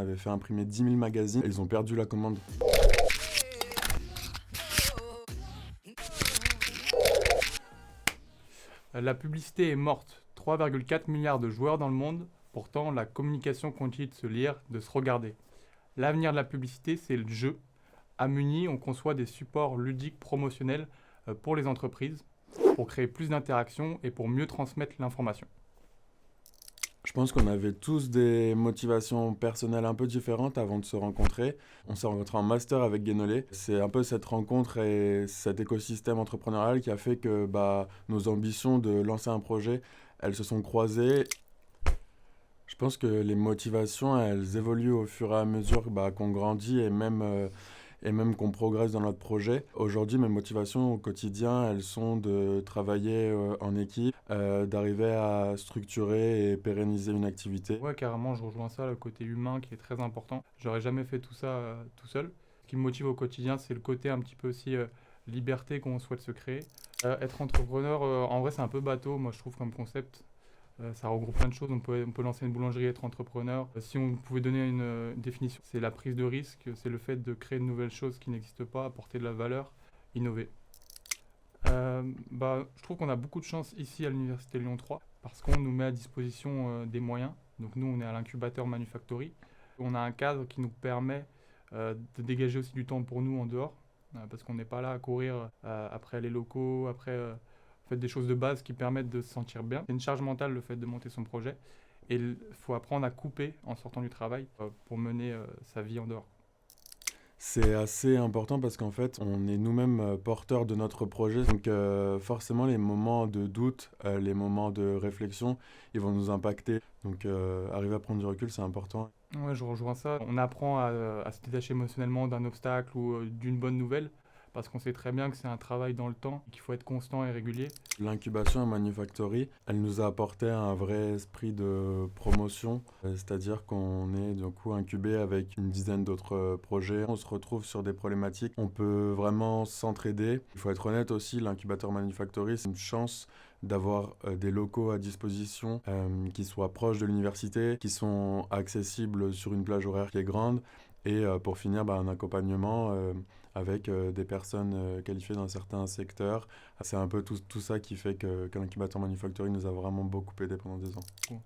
avait fait imprimer 10 000 magazines et ils ont perdu la commande. La publicité est morte. 3,4 milliards de joueurs dans le monde. Pourtant, la communication continue de se lire, de se regarder. L'avenir de la publicité, c'est le jeu. À Muni, on conçoit des supports ludiques promotionnels pour les entreprises, pour créer plus d'interactions et pour mieux transmettre l'information. Je pense qu'on avait tous des motivations personnelles un peu différentes avant de se rencontrer. On s'est rencontrés en master avec Guénolé. C'est un peu cette rencontre et cet écosystème entrepreneurial qui a fait que nos ambitions de lancer un projet, elles se sont croisées. Je pense que les motivations, elles évoluent au fur et à mesure qu'on grandit et même qu'on progresse dans notre projet. Aujourd'hui, mes motivations au quotidien, elles sont de travailler en équipe, d'arriver à structurer et pérenniser une activité. Ouais, carrément, je rejoins ça, le côté humain qui est très important. J'aurais jamais fait tout ça tout seul. Ce qui me motive au quotidien, c'est le côté un petit peu aussi liberté qu'on souhaite se créer. Être entrepreneur, en vrai, c'est un peu bateau, moi je trouve, comme concept. Ça regroupe plein de choses. On peut lancer une boulangerie et être entrepreneur. Si on pouvait donner une définition, c'est la prise de risque, c'est le fait de créer de nouvelles choses qui n'existent pas, apporter de la valeur, innover. Je trouve qu'on a beaucoup de chance ici à l'Université Lyon 3 parce qu'on nous met à disposition des moyens. Donc nous, on est à l'incubateur Manufactory. On a un cadre qui nous permet de dégager aussi du temps pour nous en dehors parce qu'on n'est pas là à courir après les locaux, après des choses de base qui permettent de se sentir bien. C'est une charge mentale le fait de monter son projet et il faut apprendre à couper en sortant du travail pour mener sa vie en dehors. C'est assez important parce qu'en fait, on est nous-mêmes porteurs de notre projet. Donc forcément, les moments de doute, les moments de réflexion, ils vont nous impacter. Donc arriver à prendre du recul, c'est important. Ouais, je rejoins ça. On apprend à se détacher émotionnellement d'un obstacle ou d'une bonne nouvelle parce qu'on sait très bien que c'est un travail dans le temps, qu'il faut être constant et régulier. L'incubation à Manufactory, elle nous a apporté un vrai esprit de promotion, c'est-à-dire qu'on est du coup incubé avec une dizaine d'autres projets. On se retrouve sur des problématiques, on peut vraiment s'entraider. Il faut être honnête aussi, l'incubateur Manufactory, c'est une chance d'avoir des locaux à disposition qui soient proches de l'université, qui sont accessibles sur une plage horaire qui est grande et pour finir, un accompagnement avec des personnes qualifiées dans certains secteurs. C'est un peu tout ça qui fait que l'incubateur Manufactory nous a vraiment beaucoup aidé pendant 2 ans.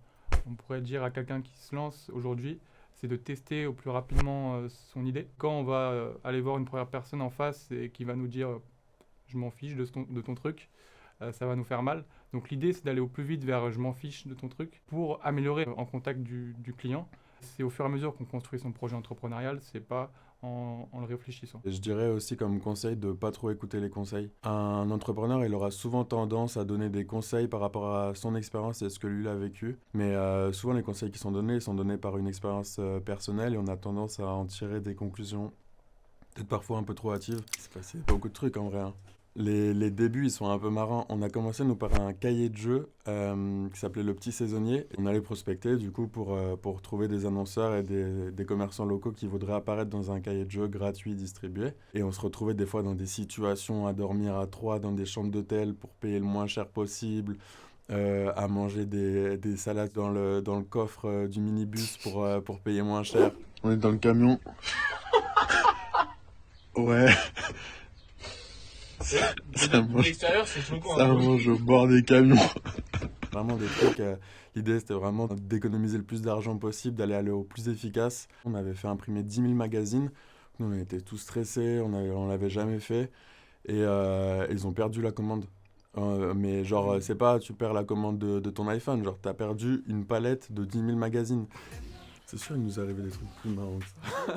On pourrait dire à quelqu'un qui se lance aujourd'hui, c'est de tester au plus rapidement son idée. Quand on va aller voir une première personne en face et qui va nous dire je m'en fiche de ton truc, ça va nous faire mal. Donc l'idée, c'est d'aller au plus vite vers je m'en fiche de ton truc pour améliorer en contact du client. C'est au fur et à mesure qu'on construit son projet entrepreneurial, c'est pas en le réfléchissant. Et je dirais aussi comme conseil de ne pas trop écouter les conseils. Un entrepreneur, il aura souvent tendance à donner des conseils par rapport à son expérience et ce que lui il a vécu. Mais souvent, les conseils qui sont donnés, ils sont donnés par une expérience personnelle et on a tendance à en tirer des conclusions peut-être parfois un peu trop hâtives. C'est passé beaucoup de trucs en vrai. Les débuts, ils sont un peu marrants. On a commencé nous par un cahier de jeu qui s'appelait Le Petit Saisonnier. On allait prospecter du coup pour trouver des annonceurs et des commerçants locaux qui voudraient apparaître dans un cahier de jeu gratuit distribué. Et on se retrouvait des fois dans des situations à dormir à 3 dans des chambres d'hôtel pour payer le moins cher possible, à manger des salades dans le coffre du minibus pour payer moins cher. On est dans le camion. Ouais. Ça mange au bord des camions. Vraiment des trucs. L'idée c'était vraiment d'économiser le plus d'argent possible, d'aller au plus efficace. On avait fait imprimer 10 000 magazines. Nous on était tous stressés, on l'avait jamais fait. Et ils ont perdu la commande. Mais genre, c'est pas tu perds la commande de ton iPhone, genre t'as perdu une palette de 10 000 magazines. C'est sûr, il nous est arrivé des trucs plus marrants que ça.